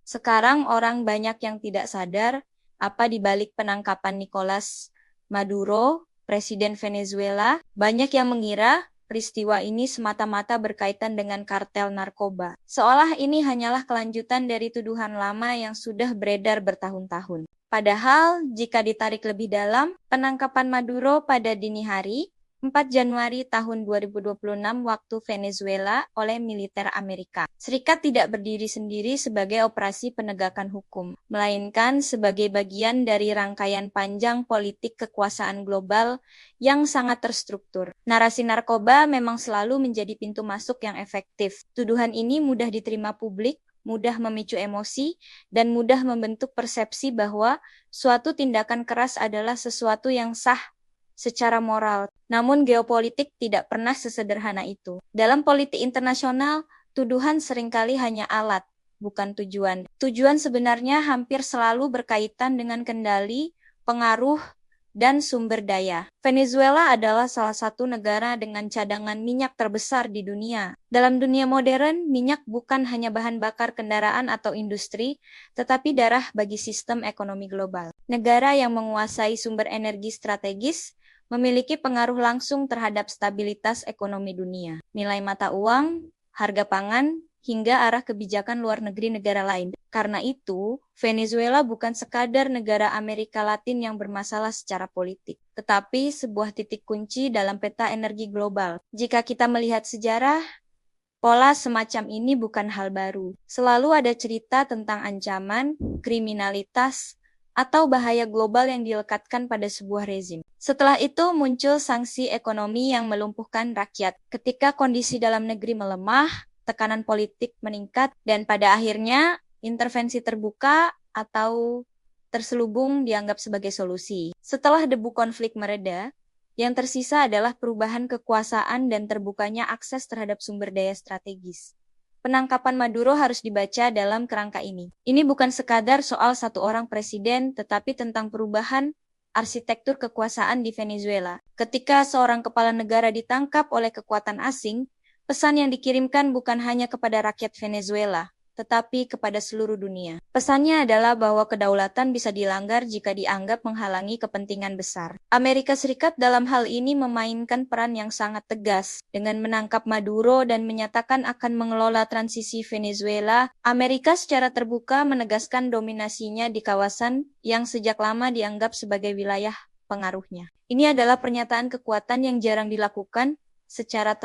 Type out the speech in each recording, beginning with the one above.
Sekarang orang banyak yang tidak sadar apa di balik penangkapan Nicolas Maduro, Presiden Venezuela. Banyak yang mengira peristiwa ini semata-mata berkaitan dengan kartel narkoba. Seolah ini hanyalah kelanjutan dari tuduhan lama yang sudah beredar bertahun-tahun. Padahal, jika ditarik lebih dalam, penangkapan Maduro pada dini hari 4 Januari tahun 2026 waktu Venezuela oleh militer Amerika Serikat tidak berdiri sendiri sebagai operasi penegakan hukum, melainkan sebagai bagian dari rangkaian panjang politik kekuasaan global yang sangat terstruktur. Narasi narkoba memang selalu menjadi pintu masuk yang efektif. Tuduhan ini mudah diterima publik, mudah memicu emosi, dan mudah membentuk persepsi bahwa suatu tindakan keras adalah sesuatu yang sah secara moral. Namun geopolitik tidak pernah sesederhana itu. Dalam politik internasional, tuduhan seringkali hanya alat, bukan tujuan. Tujuan sebenarnya hampir selalu berkaitan dengan kendali, pengaruh, dan sumber daya. Venezuela adalah salah satu negara dengan cadangan minyak terbesar di dunia. Dalam dunia modern, minyak bukan hanya bahan bakar kendaraan atau industri, tetapi darah bagi sistem ekonomi global. Negara yang menguasai sumber energi strategis memiliki pengaruh langsung terhadap stabilitas ekonomi dunia, nilai mata uang, harga pangan, hingga arah kebijakan luar negeri negara lain. Karena itu, Venezuela bukan sekadar negara Amerika Latin yang bermasalah secara politik, tetapi sebuah titik kunci dalam peta energi global. Jika kita melihat sejarah, pola semacam ini bukan hal baru. Selalu ada cerita tentang ancaman, kriminalitas, atau bahaya global yang dilekatkan pada sebuah rezim. Setelah itu muncul sanksi ekonomi yang melumpuhkan rakyat. Ketika kondisi dalam negeri melemah, tekanan politik meningkat, dan pada akhirnya intervensi terbuka atau terselubung dianggap sebagai solusi. Setelah debu konflik mereda, yang tersisa adalah perubahan kekuasaan dan terbukanya akses terhadap sumber daya strategis. Penangkapan Maduro harus dibaca dalam kerangka ini. Ini bukan sekadar soal satu orang presiden, tetapi tentang perubahan arsitektur kekuasaan di Venezuela. Ketika seorang kepala negara ditangkap oleh kekuatan asing, pesan yang dikirimkan bukan hanya kepada rakyat Venezuela, tetapi kepada seluruh dunia. Pesannya adalah bahwa kedaulatan bisa dilanggar jika dianggap menghalangi kepentingan besar. Amerika Serikat dalam hal ini memainkan peran yang sangat tegas. Dengan menangkap Maduro dan menyatakan akan mengelola transisi Venezuela, Amerika secara terbuka menegaskan dominasinya di kawasan yang sejak lama dianggap sebagai wilayah pengaruhnya. Ini adalah pernyataan kekuatan yang jarang dilakukan secara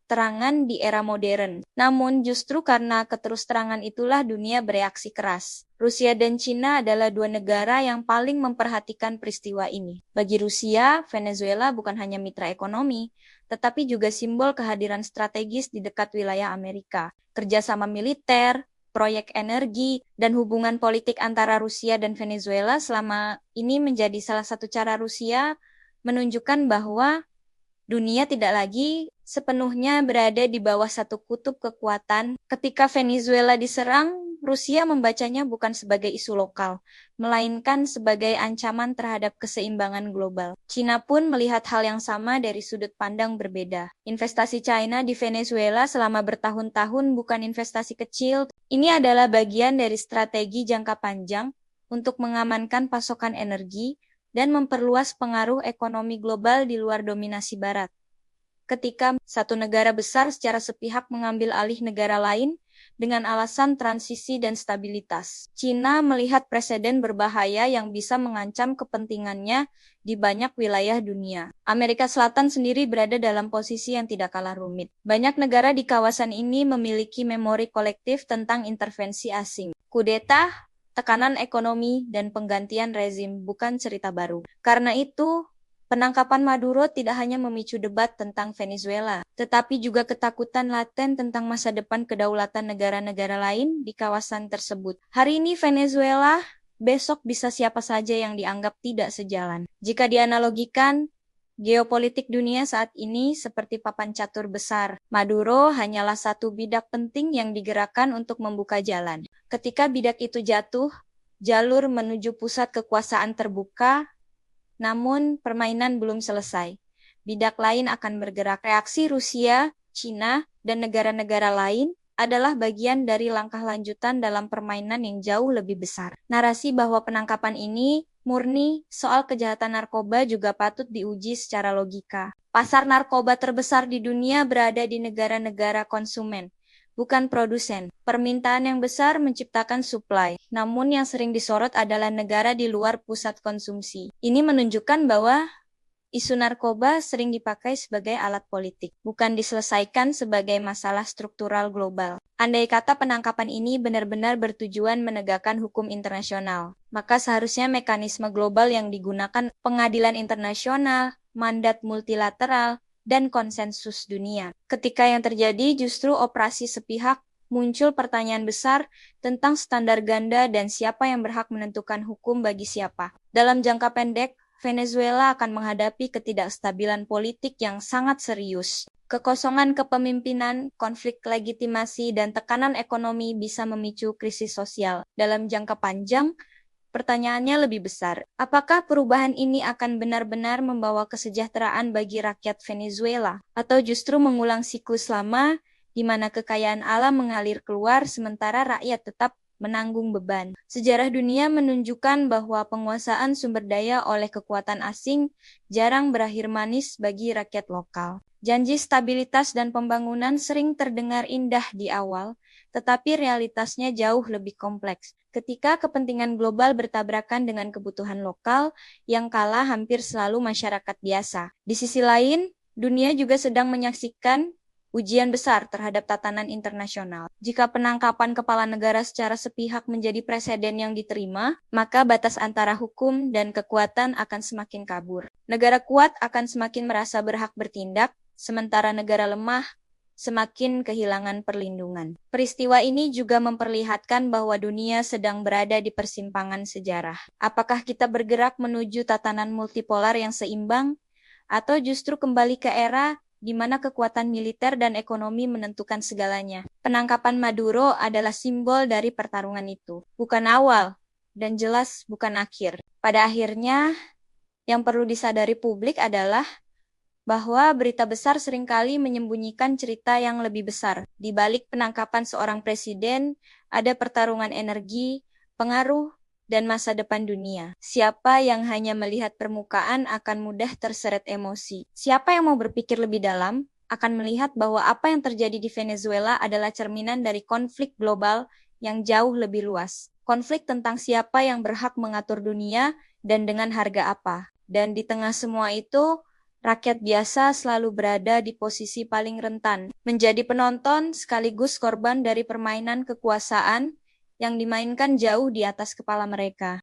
terangan di era modern. Namun justru karena keterus-terangan itulah dunia bereaksi keras. Rusia dan Cina adalah dua negara yang paling memperhatikan peristiwa ini. Bagi Rusia, Venezuela bukan hanya mitra ekonomi, tetapi juga simbol kehadiran strategis di dekat wilayah Amerika. Kerjasama militer, proyek energi, dan hubungan politik antara Rusia dan Venezuela selama ini menjadi salah satu cara Rusia menunjukkan bahwa dunia tidak lagi sepenuhnya berada di bawah satu kutub kekuatan. Ketika Venezuela diserang, Rusia membacanya bukan sebagai isu lokal, melainkan sebagai ancaman terhadap keseimbangan global. Cina pun melihat hal yang sama dari sudut pandang berbeda. Investasi China di Venezuela selama bertahun-tahun bukan investasi kecil. Ini adalah bagian dari strategi jangka panjang untuk mengamankan pasokan energi dan memperluas pengaruh ekonomi global di luar dominasi Barat. Ketika satu negara besar secara sepihak mengambil alih negara lain dengan alasan transisi dan stabilitas, Cina melihat preseden berbahaya yang bisa mengancam kepentingannya di banyak wilayah dunia. Amerika Selatan sendiri berada dalam posisi yang tidak kalah rumit. Banyak negara di kawasan ini memiliki memori kolektif tentang intervensi asing. Kudeta, tekanan ekonomi, dan penggantian rezim bukan cerita baru. Karena itu, penangkapan Maduro tidak hanya memicu debat tentang Venezuela, tetapi juga ketakutan laten tentang masa depan kedaulatan negara-negara lain di kawasan tersebut. Hari ini Venezuela, besok bisa siapa saja yang dianggap tidak sejalan. Jika dianalogikan, geopolitik dunia saat ini seperti papan catur besar. Maduro hanyalah satu bidak penting yang digerakkan untuk membuka jalan. Ketika bidak itu jatuh, jalur menuju pusat kekuasaan terbuka, namun permainan belum selesai. Bidak lain akan bergerak. Reaksi Rusia, Cina, dan negara-negara lain adalah bagian dari langkah lanjutan dalam permainan yang jauh lebih besar. Narasi bahwa penangkapan ini murni soal kejahatan narkoba juga patut diuji secara logika. Pasar narkoba terbesar di dunia berada di negara-negara konsumen, bukan produsen. Permintaan yang besar menciptakan supply, namun yang sering disorot adalah negara di luar pusat konsumsi. Ini menunjukkan bahwa isu narkoba sering dipakai sebagai alat politik, bukan diselesaikan sebagai masalah struktural global. Andai kata penangkapan ini benar-benar bertujuan menegakkan hukum internasional, maka seharusnya mekanisme global yang digunakan pengadilan internasional, mandat multilateral, dan konsensus dunia. Ketika yang terjadi justru operasi sepihak, muncul pertanyaan besar tentang standar ganda dan siapa yang berhak menentukan hukum bagi siapa. Dalam jangka pendek, Venezuela akan menghadapi ketidakstabilan politik yang sangat serius. Kekosongan kepemimpinan, konflik legitimasi, dan tekanan ekonomi bisa memicu krisis sosial. Dalam jangka panjang, pertanyaannya lebih besar. Apakah perubahan ini akan benar-benar membawa kesejahteraan bagi rakyat Venezuela? Atau justru mengulang siklus lama di mana kekayaan alam mengalir keluar sementara rakyat tetap menanggung beban. Sejarah dunia menunjukkan bahwa penguasaan sumber daya oleh kekuatan asing jarang berakhir manis bagi rakyat lokal. Janji stabilitas dan pembangunan sering terdengar indah di awal, tetapi realitasnya jauh lebih kompleks. Ketika kepentingan global bertabrakan dengan kebutuhan lokal, yang kalah hampir selalu masyarakat biasa. Di sisi lain, dunia juga sedang menyaksikan ujian besar terhadap tatanan internasional. Jika penangkapan kepala negara secara sepihak menjadi preseden yang diterima, maka batas antara hukum dan kekuatan akan semakin kabur. Negara kuat akan semakin merasa berhak bertindak, sementara negara lemah semakin kehilangan perlindungan. Peristiwa ini juga memperlihatkan bahwa dunia sedang berada di persimpangan sejarah. Apakah kita bergerak menuju tatanan multipolar yang seimbang, atau justru kembali ke era di mana kekuatan militer dan ekonomi menentukan segalanya? Penangkapan Maduro adalah simbol dari pertarungan itu. Bukan awal, dan jelas bukan akhir. Pada akhirnya, yang perlu disadari publik adalah bahwa berita besar seringkali menyembunyikan cerita yang lebih besar. Di balik penangkapan seorang presiden, ada pertarungan energi, pengaruh, dan masa depan dunia. Siapa yang hanya melihat permukaan akan mudah terseret emosi. Siapa yang mau berpikir lebih dalam akan melihat bahwa apa yang terjadi di Venezuela adalah cerminan dari konflik global yang jauh lebih luas. Konflik tentang siapa yang berhak mengatur dunia dan dengan harga apa. Dan di tengah semua itu, rakyat biasa selalu berada di posisi paling rentan, menjadi penonton sekaligus korban dari permainan kekuasaan yang dimainkan jauh di atas kepala mereka.